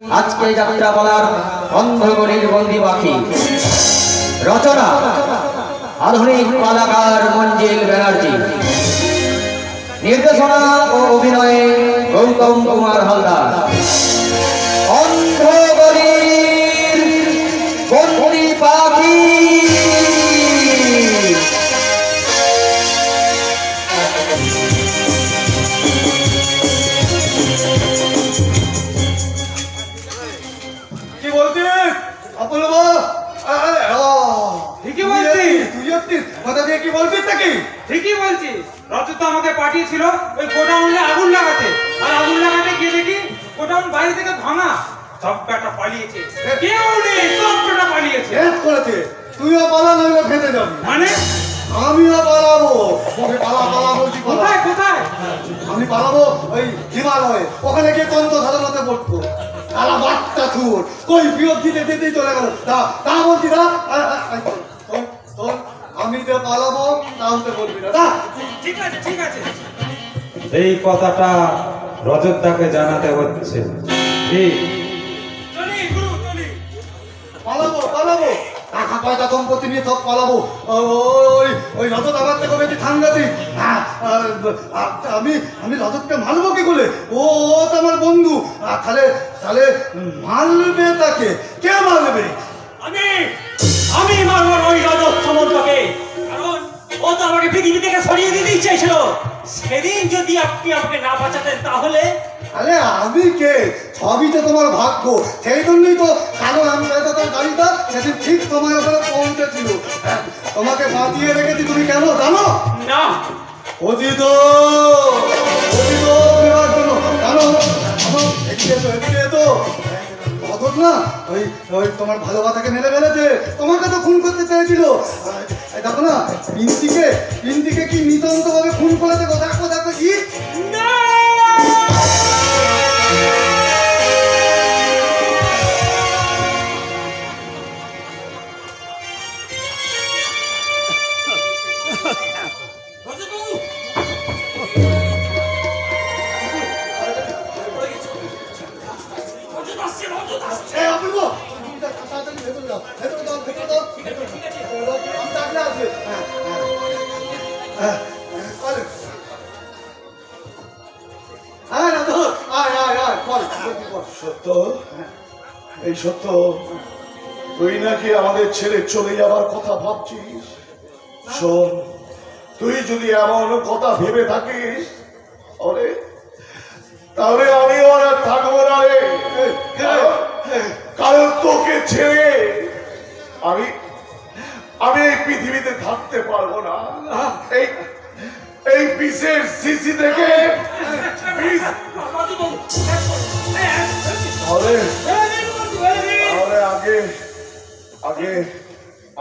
আজকে যাত্রা বলার অন্ধগণের বন্দি পাখি রচনা আধুনিক কলাকার মঞ্জিল ব্যানার্জি, নির্দেশনা ও অভিনয়ে গৌতম কুমার হালদার। অন্ধগণের বন্দি পাখি। রজত আমাকে পাঠিয়েছিল ওই গোডাউনে আগুন লাগাতে, আর আগুন লাগাতে গিয়ে দেখি গোডাউন বাইরে থেকে ভাঙা, সব ব্যাটা পালিয়েছে, কেউ নেই, সব ব্যাটা পালিয়েছে। তুইও পালা নইলে ফেটে যাবি। মানে আমিও পালাবো। ওকে পালা বলছি। কোথায় কোথায়? আমি পালাবো ওই হিমালয়ে, ওখানে গিয়ে তন্ত্র সাধনাতে পড়তো। কালা বাচ্চা থুর কই বিয়োগ দিতে দিতেই চলে গেল। তা বলছি না, তোর আমি যে পালাবো তাহলে বলবি না। ঠিক আছে ঠিক আছে, এই কথাটা রজতদাকে জানাতে হচ্ছে। চলি গুরু চলি। পালাবো টাকা পয়সা সম্পত্তি নিয়ে সব পালাবো। ওই রজত আমার থেকে বেশি সাংঘাতিক। আমি রজতকে মারবো কি করে? ও তো আমার বন্ধু। তাহলে মারবে তাকে কে মারবে? আমি মারবো ওই রজত সমন্তকে, কারণ ও তো আমাকে পৃথিবী থেকে সরিয়ে দিতেই চাইছিল। সেদিন যদি আপনি আমাকে না বাঁচাতেন তাহলে আরে আমি কে? সবই তো তোমার ভাগ্য। সেই জন্যই তো কালো আমদাতার গাড়িটা সেদিন ঠিক তোমার ওখানে পৌঁছেছিল। তোমাকে বাঁচিয়ে রেখেছি, তুমি কেন জানো? না। অতীত দেওয়ার জন্য। জানো এদিকে তো অতট না ওই তোমার ভালো কথাকে মেলে ফেলেছে। তোমাকে তো খুন করতে চেয়েছিল। দেখো না পিন্তিকে কি নিতন্ত ভাবে খুন করেছে। দেখো কি সত্য, এই সত্য তুই নাকি আমাদের ছেড়ে চলে যাবার কথা ভাবছিস? শোন, তুই যদি এমন কথা ভেবে থাকিস তাহলে আমিও আর থাকবো না রে। কারণ তোকে ছেড়ে আমি এই পৃথিবীতে থাকতে পারবো না। এই বিষের শিশি থেকে আগে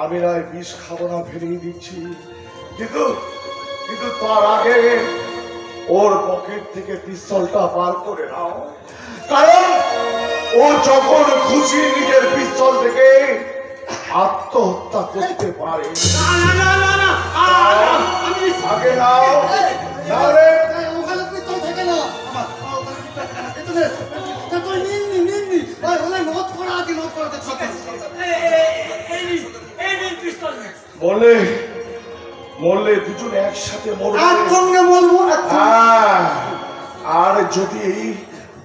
আমি না বিষ খাবো না, ফেরিয়ে দিচ্ছি। কিন্তু তার আগে ওর পকেট থেকে পিস্তলটা বার করে নাও, কারণ ও যখন খুশি নিজের পিস্তল থেকে আত্মহত্যা করতে পারে। আগে নাও, নাহলে মরলে দুজন একসাথে মরবো। আর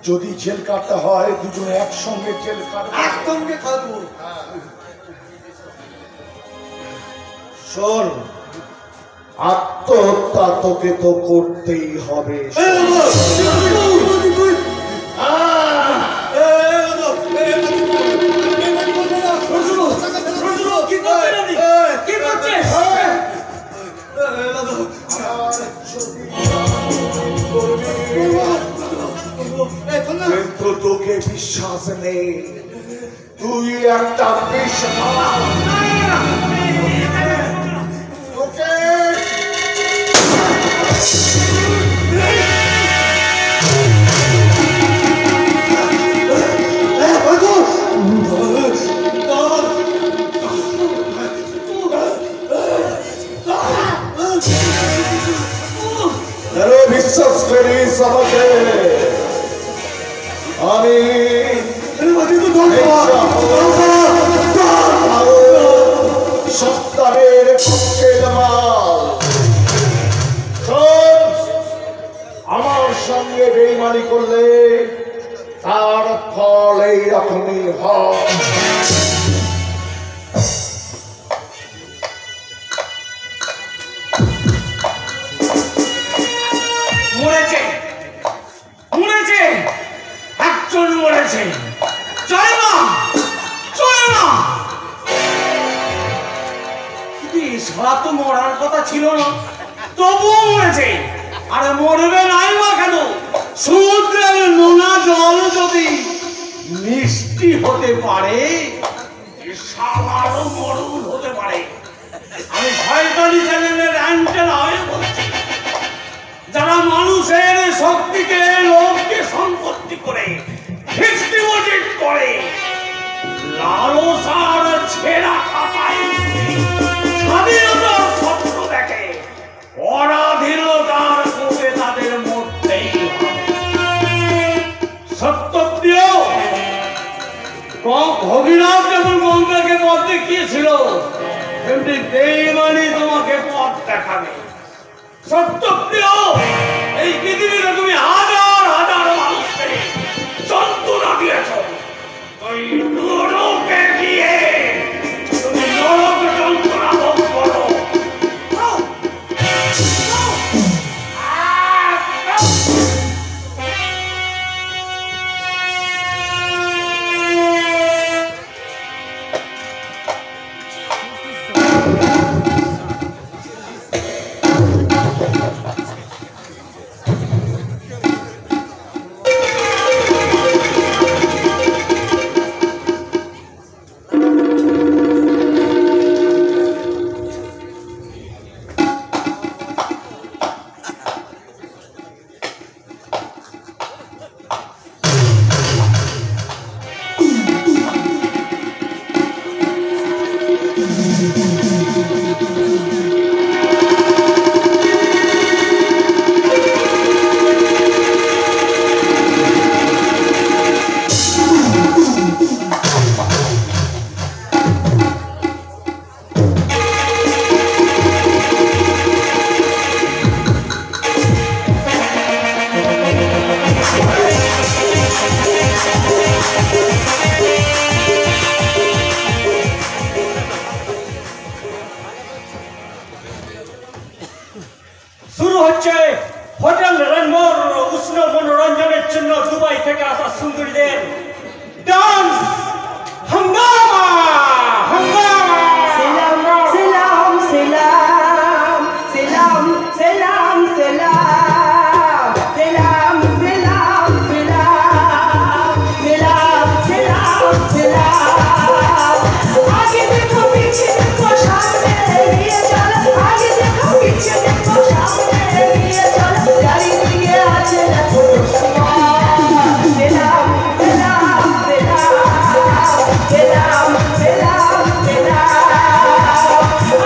যদি জেল কাটতে হয় দুজন একসঙ্গে জেল কাটবো। শোন, আত্মহত্যা তোকে তো করতেই হবে। কিন্তু তোকে বিশ্বাস নেই, তুই একটা বিশ্বাস করিস আমাকে? আমি ফল এইরকমই হয়। মরেছে, মরেছে, একজন মরেছে। চলে না, চলে না। কিন্তু এছাড়া তো মরার কথা ছিল না, তবুও মরেছে। আরে মরবে নাই বা কেন? সমুদ্রের নোনা জল যদি মিষ্টি হতে পারে, সামারও মরুল হতে পারে। আমি শয়তানি চ্যানেলের অ্যান্টেনা হয়ে বলছি, যারা মানুষের শক্তিকে লোককে সম্পত্তি করে ফিক্সড ডিপোজিট করে, লালসার ছেঁড়া খাতায় স্বাধীনতার স্বপ্ন দেখে, পরাধীনতার কোপে তাদের মরতেই হবে। সত্যপ্রিয় ভগীরথ যেমন গঙ্গাকে পথ দেখিয়েছিল, তেমনি বেঈমানি তোমাকে পথ দেখাবে। সত্যপ্রিয়, এই পৃথিবীতে তুমি হাজার হাজার মানুষকে যন্ত্রণা দিয়েছ। তুই নরকে গিয়ে তুমি নরক যন্ত্রণা ভোগ করো। শুরু হচ্ছে হোটেল রেনবোর উষ্ণ মনোরঞ্জনের জন্য দুবাই থেকে আসা সুন্দরীদের ডান্স হাঙ্গামা। হাঙ্গামা। Selam, selam, selam, selam, selam, selam, selam, selam, selam, selam, selam. आगे देखो पीछे देखो सामने लिए चलो, आगे देखो पीछे देखो सामने लिए चलो, गाड़ी लिए आचे ना छोड़ो। Selam, selam, selam, selam, selam.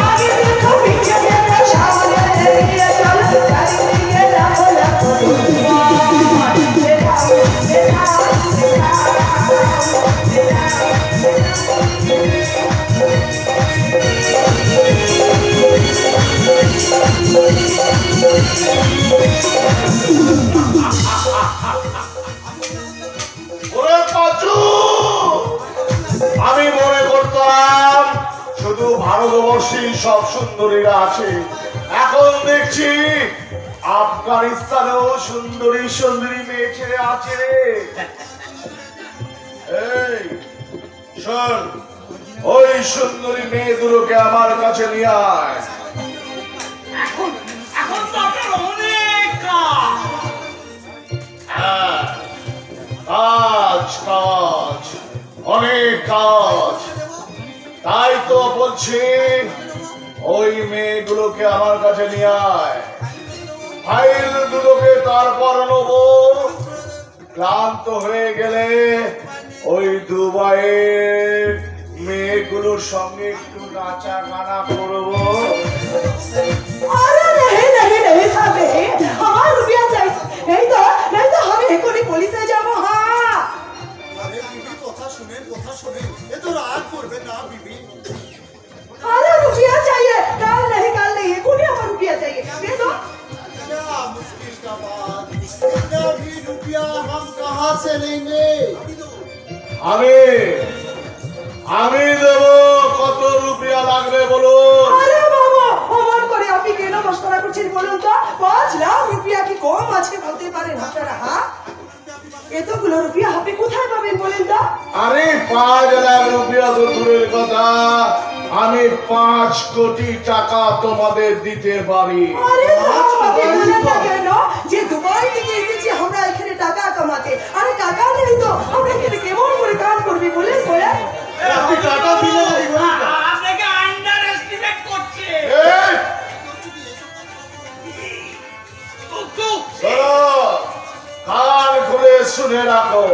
आगे देखो पीछे देखो सामने लिए चलो, गाड़ी लिए लाखो लाखो। Selam, ওরে পাঁচু, আমি মনে করতাম শুধু ভারতবর্ষেই সব সুন্দরীরা আছে, এখন দেখছি আফগানিস্তানেও সুন্দরী সুন্দরী মেয়ে ছেলে আছে রে। এই শোন, ওই সুন্দরী মেয়েগুলোকে আমার কাছে নিয়ে আয়। এখন এখন তো আপনার অনেক কাজ। হ্যাঁ, কাজ কাজ, অনেক কাজ। তাই তো বলছি, ওই মেয়েগুলোকে আমার কাছে নিয়ে আয়, ফাইল দুটোকে তারপর নেবো। ক্লান্ত হয়ে গেলে ওই দুবাইয়ের মেয়েগুলোর সঙ্গে একটু নাচা গানা করবো। अरे नहीं नहीं नहीं साहब, हमारा रुपया चाहिए, नहीं तो हम एक कोई पुलिस से जाओ। हाँ আরে বিবি, কথা শুনেন, কথা শুনেন, এ তো রাগ করবে না বিবি। अरे रुपया चाहिए, कल नहीं एक कोई हमारा रुपया चाहिए, दे दो। क्या मुश्किल का बात, इतना भी रुपया हम कहाँ से लेंगे? আমি দেব। কত রুপিয়া লাগবে বলুন? আরে বাবা, অমন করে আপনি কেন মশকরা করছেন বলুন তো? 5 লাখ রুপিয়া কি কম আছে বলতে পারেন আপনারা? হ্যাঁ, এতগুলো রুপিয়া আপনি কোথায় পাবেন বলেন তো? আরে 5 লাখ রুপিয়া তো দূরের কথা, আমি 5 কোটি টাকা তোমাদের দিতে পারি। আরে বাবা, আপনি বলেন না কেন যে দুবাই থেকে এসেছি আমরা এখানে টাকা কামাতে? আরে টাকা নেই তো আমরা এখানে কেমন করে কাজ করবি বলেন? আপনি টাকা দিলে নাকি বলুন তো? আপনাকে আন্ডার এস্টিমেট করছে। এই, শোনো, কান খুলে শুনে রাখো,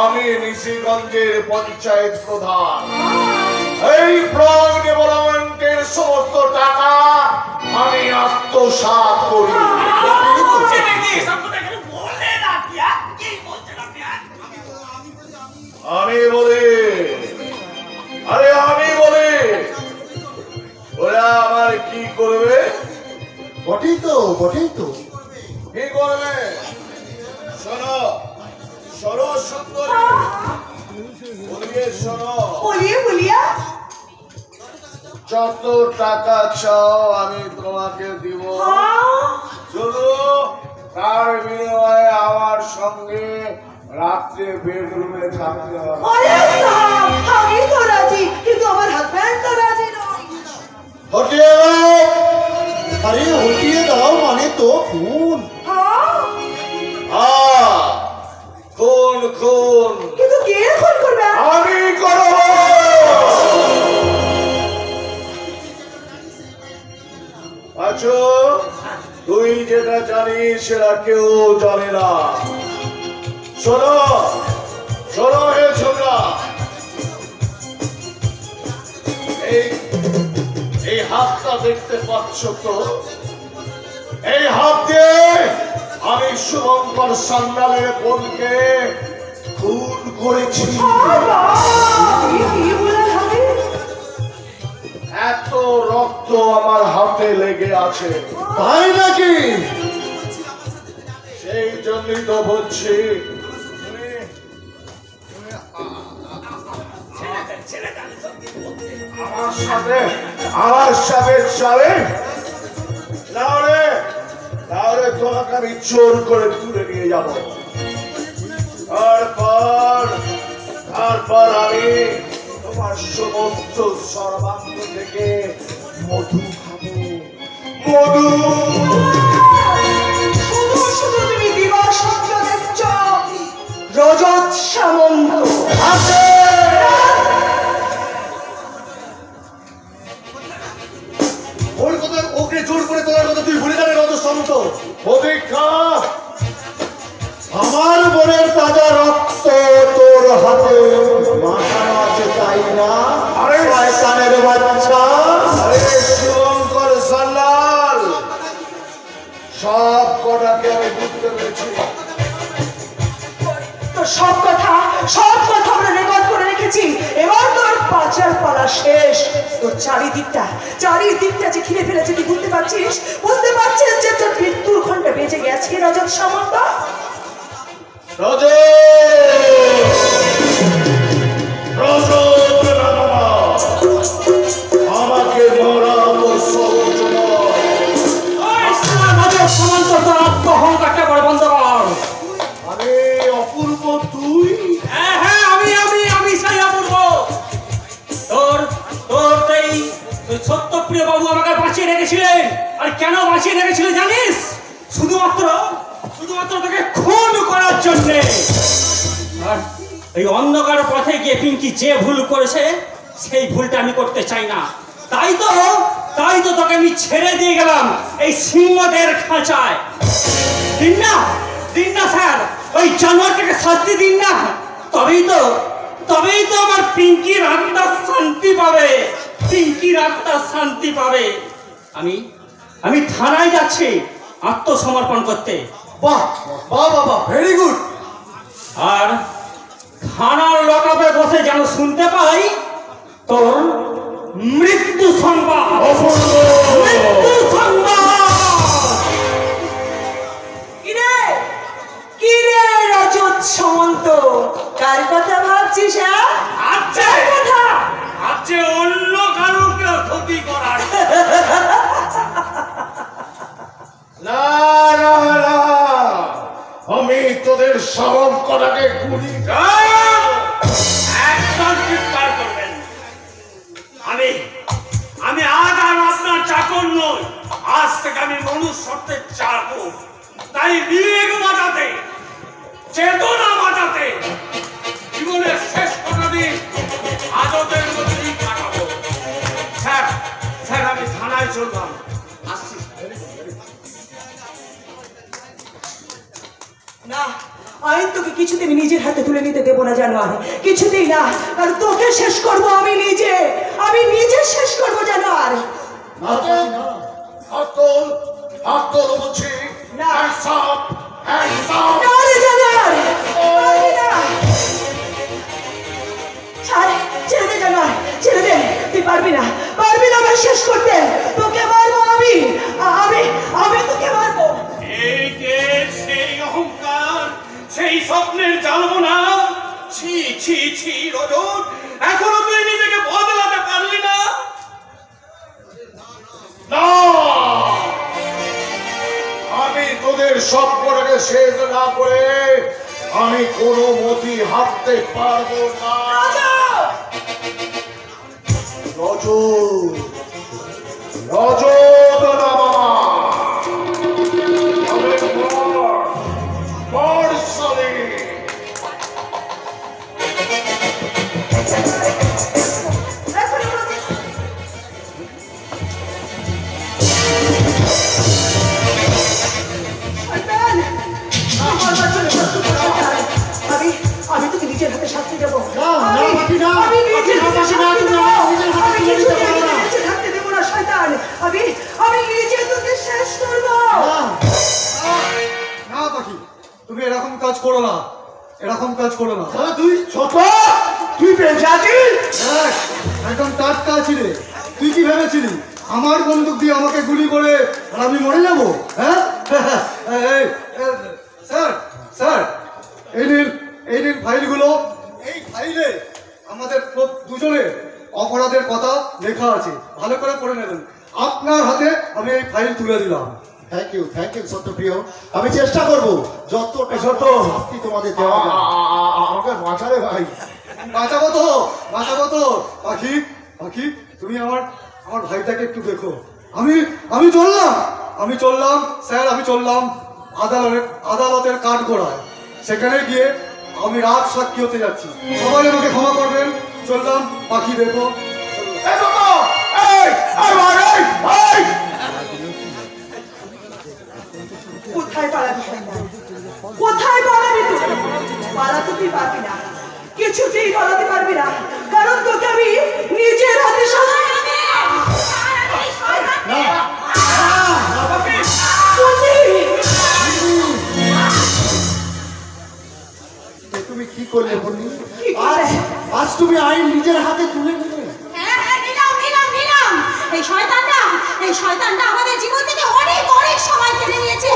আমি নিশিগঞ্জের পঞ্চায়েত প্রধান। এই ব্লক ডেভেলপমেন্টের সমস্ত টাকা আমি আত্মসাৎ করি। আমি বলি, আরে আমি বলি, ওরা আমার কি করবে? বটেই তো, বটেই তো। কি করবে? শোনো, শোনো সুন্দরী, বলিয়ে শোনো, বলিয়া যত টাকা চাও আমি তোমাকে দিব, শুধু তার বিনিময়ে আমার সঙ্গে রাত্রে বেডরুমে থাকতে হবে। আমি তো রাজি, কিন্তু আমার হাজব্যান্ড তো রাজি নয়। হটিয়ে দাও। আরে হটিয়ে দাও মানে তো খুন। খুন খুন কিন্তু কে খুন করবে? আমি করব। আচ্ছা, তুই যেটা জানিস সেটা কেউ জানে না। শোনো, শোনো হে ছোকরা, এই হাতটা দেখতে পাচ্ছ তো? এই হাত দিয়ে আমি শুভঙ্কর সান্যালের বোনকে খুন করেছি। এত রক্ত আমার হাতে লেগে আছে। তাই নাকি? সেই জন্যই তো বলছি, আমার সাথে চলে তাহলে তোমাকে আমি জোর করে তুলে নিয়ে যাব। তারপর আমি তোমার সমস্ত সর্বাঙ্গ থেকে মধু খাবো। মধু শুধু তুমি বিবাহ সত্য দেখছ রজত সামন্ত। ওর কথা, ওকে জোর করে তোলার কথা তুই ভুলে যাবে রজত সামন্ত। প্রতীক্ষা, আমার বোনের তাজা রক্ত তোর হাতে মাখানো আছে তাই না? আরে শয়তানের বাচ্চা। আরে শুভঙ্কর সান্যাল, সব কটাকে আমি বুঝতে পেরেছি। তো সব কথা আমরা রেকর্ড করে রেখেছি। এবার তোর পাচার পালা শেষ। তোর চারিদিকটা যে ঘিরে ফেলেছে তুই বুঝতে পারছিস যে তোর মৃত্যুর ঘন্টা বেজে গেছে রজত সামন্ত। আমাকে অহংকারটা বড় বন্ধ কর। আরে অপূর্ব, তুই? হ্যাঁ, আমি সেই অপূর্ব। তোর এই সত্যপ্রিয় বাবু আমাকে বাঁচিয়ে রেখেছিলেন। আর কেন বাঁচিয়ে রেখেছিলেন জানিস? শুধুমাত্র তোকে খুন করার জন্য। আর এই অন্ধকার পথে গিয়ে পিঙ্কি যে ভুল করেছে সেই ভুলটা আমি করতে চাই না। তাই তো তোকে আমি ছেড়ে দিয়ে গেলাম এই সিংহদের খাঁচায়। দিন না স্যার, ওই জানোয়ারটাকে শাস্তি দিন না। তবেই তো আমার পিঙ্কির আত্মা শান্তি পাবে। আমি থানায় যাচ্ছি আত্মসমর্পণ করতে। বাহ বাহ বাহ, ভেরি গুড। আর থানার লকআপে বসে যেন শুনতে পাই তোর মৃত্যু সংবাদ। কিরে রজত সামন্ত, কার কথা ভাবছিস? সত্যটাকে গুলি একদম চিৎকার করবেন। আমি আজ আর আপনার চাকর নই, আজ থেকে আমি মনুষ্যত্বের চাকর। তাই বিবেক বাঁচাতে, চেতনা বাঁচাতে জীবনের শেষ কটা দিন আদতের মধ্যেই কাটাবো। স্যার আমি থানায় চললাম, আসছি। না, আইন তোকে কিছুতেই নিজের হাতে তুলে নিতে দেবো না, জানো? আর কিছুতেই না, কারণ তোকে শেষ করবো আমি নিজে শেষ করবো, জানো? আর ছেড়ে দে, জানো? ছেড়ে দে, তুই পারবি না আমায় শেষ করতে। তোকে মারবো আমি তোকে মারবো। সেই অহংকার, সেই স্বপ্নের জালমনা। ছি ছি ছি রজত, এখনো তুই নিজেকে বদলাতে পারলি না? না, আমি তোদের সবকটাকে শেষ না করে আমি কোনো মতি হাঁটতে পারবো না। রজত না মামা, বর্ষালি আমি তোকে নিজের হাতে শাস্তি দেবো। আমি নিজে তোকে শেষ করবো। না পাখি, তুমি এরকম কাজ করো না, তুই ছোট, তুই বেঁচে আছিস? একদম টাটকা ছিলে। তুই কি ভেবেছিলি আমার বন্দুক দিয়ে আমাকে গুলি করে আর আমি মরে যাবো? হ্যাঁ স্যার, এই নিন ফাইলগুলো। এই ফাইলে আমাদের দুজনের অপরাধের কথা লেখা আছে, ভালো করে পড়ে নেবেন। আপনার হাতে আমি এই ফাইল তুলে দিলাম। Thank you Satyapriya. আমি চেষ্টা করবো যতটা শাস্তি তোমাদের দেওয়া যায়। আমাকে বাঁচালে ভাই। বাঁচাবো তো পাখি, তুমি আমার ভাইটাকে একটু দেখো। আমি চললাম স্যার, আমি চললাম আদালতের কাঠগড়ায়। সেখানে গিয়ে আমি রাত সাক্ষী হতে যাচ্ছি। সবাই আমাকে ক্ষমা করবেন। চললাম, পাখি দেখো। কোথায় পালাবি তুই? পালাতে তুই পারবি না, কিছুতেই পালাতে পারবি না, কারণ তোকে আমি নিজের হাতে তুমি কি করলে বললি? আজ তুমি আইন নিজের হাতে তুলে নিলে। হ্যাঁ, নিলাম। এই শয়তানটা আমাদের জীবন থেকে অনেক সময় কেড়ে নিয়েছে।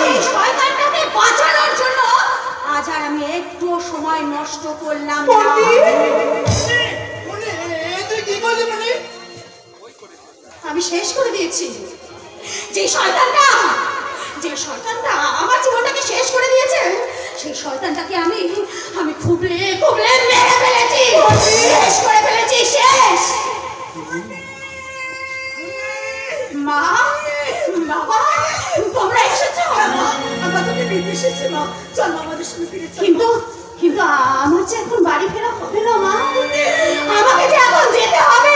এই শয়তানটাকে বাঁচানোর জন্য আজ আর আমি একটু সময় নষ্ট করলাম না। আমি শেষ করে দিয়েছি। যে শয়তানটা আমার জীবনটাকে শেষ করে দিয়েছে, সেই শয়তানটাকে আমি খুবলে মেরে ফেলেছি, শেষ করে ফেলেছি, শেষ। মা, বাবা, তোমরা এসেছো? আমরা তোকে নিতে এসেছি মা, চল আমাদের সঙ্গে ফিরে চল। কিন্তু আমার যে এখন বাড়ি ফেরা হবে না মা, আমাকে যে এখন যেতে হবে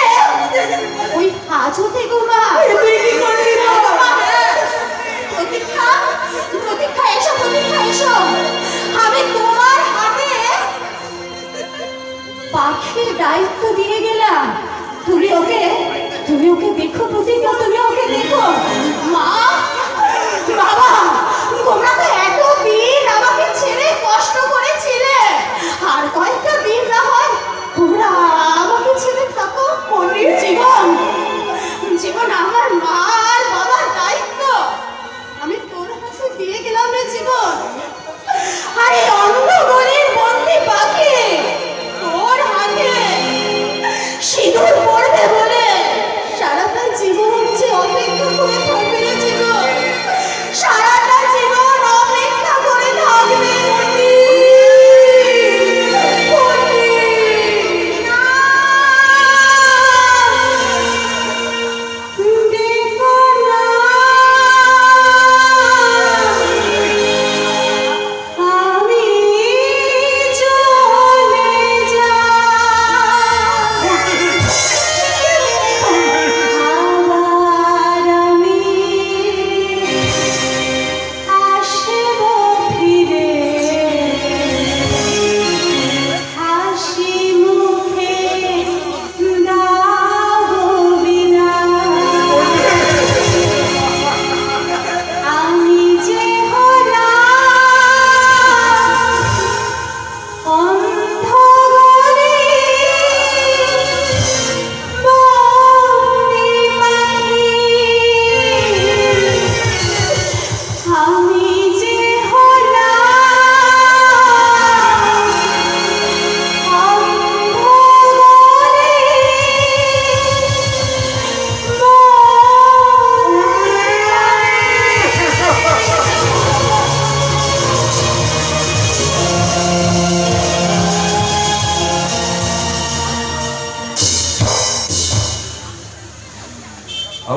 ওই হাজতে গো মা। তুই কি করবি মা? প্রতীক্ষা এসো। আমি তোমার হাতে পাখির দায়িত্ব দিয়ে গেলাম। তুমি ওকে দেখো প্রতীক্ষা, তুমি ওকে দেখো। মা, বাবা, তোমরা তো এতদিন আমাকে ছেড়ে কষ্ট করেছিলে, আর কয়েকটা দিন না হয় তোমরা আমাকে ছেড়ে থাকো। জীবন আমার মা আর বাবার দায়িত্ব আমি তোর হাতে দিয়ে গেলাম রে জীবন। আরে অন্য গলির বন্দি পাখি তোর হাতে সিঁদুর পড়বে বলে সারাটা জীবন যে অপেক্ষা করে থাকবে রে জীবন, সারাটা জীবন অপেক্ষা করে থাকবে।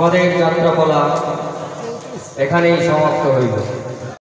আমাদের যাত্রাপালা এখানেই সমাপ্ত হইল।